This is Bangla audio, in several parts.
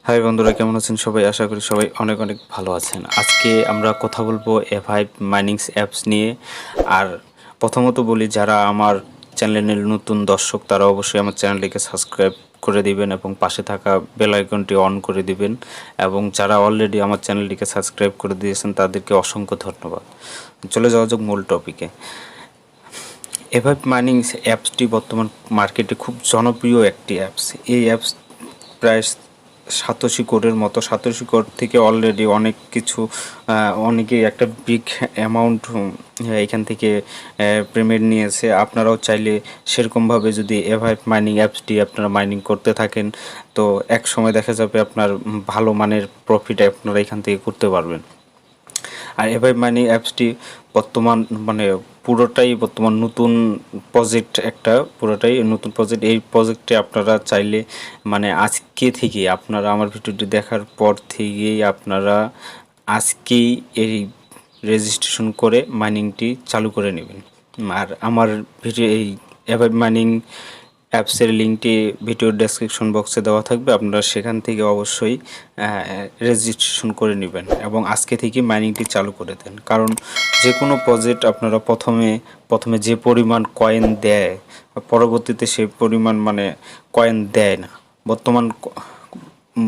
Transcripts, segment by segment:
হাই বন্ধুরা, কেমন আছেন সবাই? আশা করি সবাই অনেক অনেক ভালো আছেন। আজকে আমরা কথা বলবো Avive মাইনিংস অ্যাপস নিয়ে। আর প্রথমত বলি, যারা আমার চ্যানেলের নতুন দর্শক তারা অবশ্যই আমার চ্যানেলটিকে সাবস্ক্রাইব করে দিবেন এবং পাশে থাকা বেল আইকনটি অন করে দিবেন। এবং যারা অলরেডি আমার চ্যানেলটিকে সাবস্ক্রাইব করে দিয়েছেন তাদেরকে অসংখ্য ধন্যবাদ। চলে যাওয়া যাক মূল টপিকে। Avive মাইনিংস অ্যাপসটি বর্তমান মার্কেটে খুব জনপ্রিয় একটি অ্যাপস। এই অ্যাপস প্রায় সাতোশি কোডের মতো। সাতোশি কোড থেকে অলরেডি অনেক কিছু অনেকেই একটা বিগ অ্যামাউন্ট এখান থেকে পেমেন্ট নিয়েছে। আপনারাও চাইলে সেরকমভাবে যদি Avive মাইনিং অ্যাপসটি আপনারা মাইনিং করতে থাকেন তো এক সময় দেখা যাবে আপনার ভালো মানের প্রফিট আপনারা এখান থেকে করতে পারবেন। আর Avive মাইনিং অ্যাপসটি বর্তমান পুরোটাই বর্তমান নতুন প্রজেক্ট, পুরোটাই নতুন প্রজেক্ট। এই প্রজেক্টে আপনারা চাইলে আজকে থেকে আপনারা আমার ভিডিওটি দেখার পর থেকেই আপনারা আজকেই এই রেজিস্ট্রেশন করে মাইনিংটি চালু করে নেবেন। আর আমার ভিডিও এই Avive মাইনিং অ্যাপসের লিঙ্কটি ভিডিওর ডেসক্রিপশন বক্সে দেওয়া থাকবে। আপনারা সেখান থেকে অবশ্যই রেজিস্ট্রেশন করে নেবেন এবং আজকে থেকে মাইনিংটি চালু করে দেন। কারণ যে কোনো প্রজেক্ট আপনারা প্রথমে যে পরিমাণ কয়েন দেয়, পরবর্তীতে সেই পরিমাণ কয়েন দেয় না। বর্তমান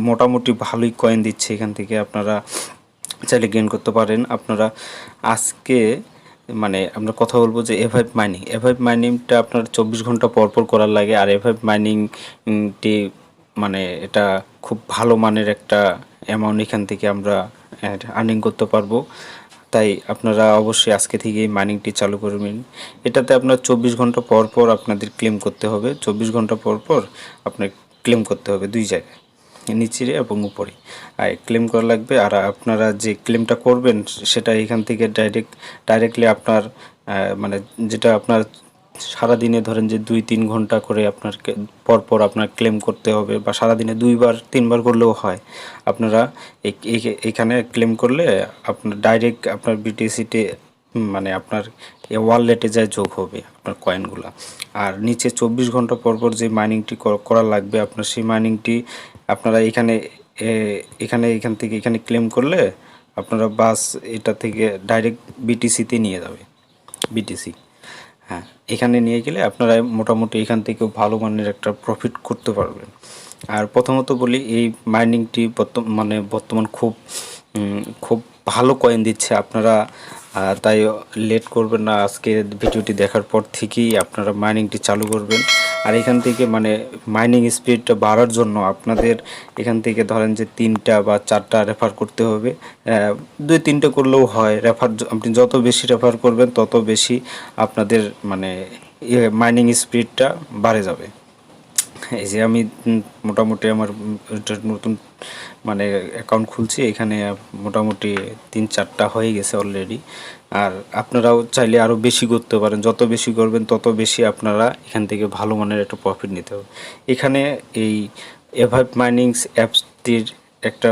মোটামুটি ভালোই কয়েন দিচ্ছে, এখান থেকে আপনারা চাইলে গেইন করতে পারেন। আপনারা আজকে আমরা কথা বলবো যে Avive মাইনিংটা আপনার 24 ঘন্টা পর পর করার লাগে। আর Avive মাইনিংটি এটা খুব ভালো মানের একটা অ্যামাউন্ট এখান থেকে আমরা আর্নিং করতে পারবো। তাই আপনারা অবশ্যই আজকে থেকেই মাইনিংটি চালু করবেন। এটাতে আপনার 24 ঘন্টা পর পর আপনাদের ক্লেম করতে হবে। 24 ঘন্টা পর পর আপনার ক্লেম করতে হবে দুই জায়গায়, নিচে এবং উপরে ক্লেম করা লাগবে। আর আপনারা যে ক্লেমটা করবেন সেটা এখান থেকে ডাইরেক্টলি আপনার যেটা আপনার সারাদিনে ধরেন যে 2-3 ঘন্টা করে আপনার পরপর আপনার ক্লেম করতে হবে, বা সারাদিনে 2-3 বার করলেও হয়। আপনারা এখানে ক্লেম করলে আপনার ডাইরেক্ট আপনার বিটিসিতে আপনার ওয়ালেটে যায় যোগ হবে আপনার কয়েনগুলো। আর নিচে 24 ঘন্টা পরপর যে মাইনিংটি করা লাগবে আপনার, সেই মাইনিংটি আপনারা এখান থেকে ক্লেম করলে আপনারা বাস এটা থেকে ডাইরেক্ট বিটিসিতে নিয়ে যাবে। বিটিসি, হ্যাঁ, এখানে নিয়ে গেলে আপনারা মোটামুটি এখান থেকেও ভালো মানের একটা প্রফিট করতে পারবেন। আর প্রথমত বলি, এই মাইনিংটি বর্তমান খুব ভালো কয়েন দিচ্ছে। আপনারা তাই লেট করবেন না, আজকে ভিডিওটি দেখার পর থেকেই আপনারা মাইনিংটি চালু করবেন। আর এখান থেকে মাইনিং স্পিডটা বাড়ার জন্য আপনাদের এখান থেকে ধরেন যে 3টা বা 4টা রেফার করতে হবে। 2-3টে করলেও হয়। আপনি যত বেশি রেফার করবেন তত বেশি আপনাদের মাইনিং স্পিডটা বাড়ে যাবে। এই যে আমি মোটামুটি আমার নতুন অ্যাকাউন্ট খুলছি, এখানে মোটামুটি 3-4টা হয়ে গেছে অলরেডি। আর আপনারাও চাইলে আরও বেশি করতে পারেন। যত বেশি করবেন তত বেশি আপনারা এখান থেকে ভালো মানের একটা প্রফিট নিতে হবে। এখানে এই Avive মাইনিংস অ্যাপসটির একটা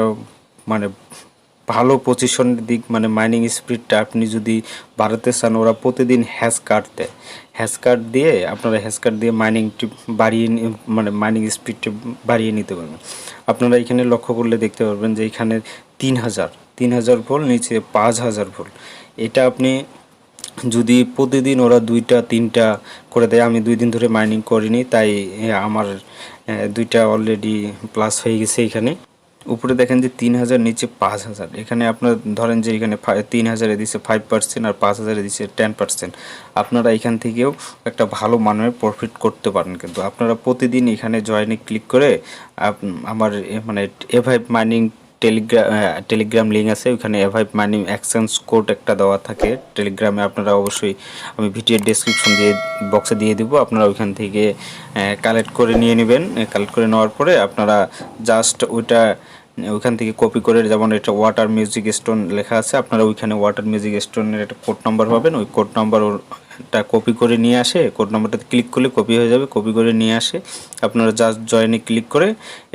ভালো পজিশনের দিক মাইনিং স্পিডটা আপনি যদি বাড়াতে চান, ওরা প্রতিদিন হ্যাশ কার্ড দেয়। হ্যাশ কার্ড দিয়ে মাইনিংটি বাড়িয়ে মাইনিং স্পিডটা বাড়িয়ে নিতে পারবেন। আপনারা এখানে লক্ষ্য করলে দেখতে পারবেন যে এখানে 3000 ভোল্ট, নিচে 5000 ভোল্ট। এটা আপনি যদি প্রতিদিন ওরা 2-3টা করে দেয়, আমি 2 দিন ধরে মাইনিং করিনি তাই আমার 2টা অলরেডি প্লাস হয়ে গেছে। এখানে উপরে দেখেন যে 3000, নিচে 5000। এখানে আপনার ধরেন যে এখানে 3000-এ দিচ্ছে 5% আর 5000-এ দিচ্ছে 10%। আপনারা এখান থেকেও একটা ভালো মানের প্রফিট করতে পারেন। কিন্তু আপনারা প্রতিদিন এখানে জয়েনে ক্লিক করে আমার Avive মাইনিং টেলিগ্রাম লিঙ্ক আছে, ওখানে Avive মাইনিং এক্সচেঞ্জ কোড একটা দেওয়া থাকে টেলিগ্রামে। আপনারা অবশ্যই আমি ভিডিওর ডেসক্রিপশন বক্সে দিয়ে দিব, আপনারা ওইখান থেকে কালেক্ট করে নিয়ে নেবেন। কালেক্ট করে নেওয়ার পরে আপনারা জাস্ট ওইখান থেকে কপি করে, যেমন এটা ওয়াটার মিউজিক স্টোন লেখা আছে, আপনারা ওইখানে ওয়াটার মিউজিক স্টোনের একটা কোড নাম্বার পাবেন। ওই কোড নাম্বারটা কপি করে নিয়ে আসে, কোড নাম্বারটাতে ক্লিক করলে কপি হয়ে যাবে। কপি করে নিয়ে আসে আপনারা জাস্ট জয়েনে ক্লিক করে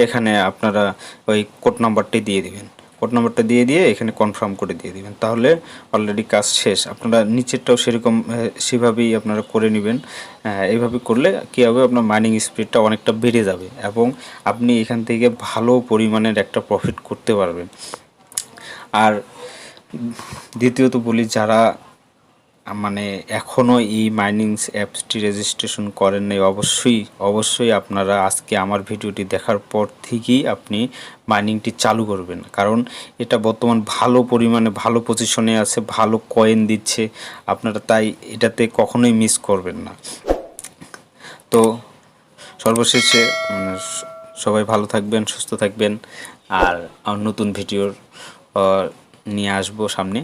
এখানে আপনারা ওই কোড নাম্বারটি দিয়ে দিবেন। কোড নাম্বারটা দিয়ে এখানে কনফার্ম করে দিয়ে দিবেন, তাহলে অলরেডি কাজ শেষ। আপনারা নিচেরটাও সেরকম সেভাবেই আপনারা করে নেবেন। এইভাবে করলে কী হবে, আপনার মাইনিং স্পিডটা অনেকটা বেড়ে যাবে এবং আপনি এখান থেকে ভালো পরিমাণের একটা প্রফিট করতে পারবেন। আর দ্বিতীয়ত বলি, যারা মানে এখনও এই মাইনিংস অ্যাপসটি রেজিস্ট্রেশন করেন নাই, অবশ্যই আপনারা আজকে আমার ভিডিওটি দেখার পর থেকেই আপনি মাইনিংটি চালু করবেন, কারণ এটা বর্তমান ভালো পরিমাণে ভালো পজিশনে আছে, ভালো কয়েন দিচ্ছে। আপনারা তাই এটাতে কখনোই মিস করবেন না। তো সর্বশেষে সবাই ভালো থাকবেন, সুস্থ থাকবেন, আর নতুন ভিডিওর নিয়ে আসবো সামনে।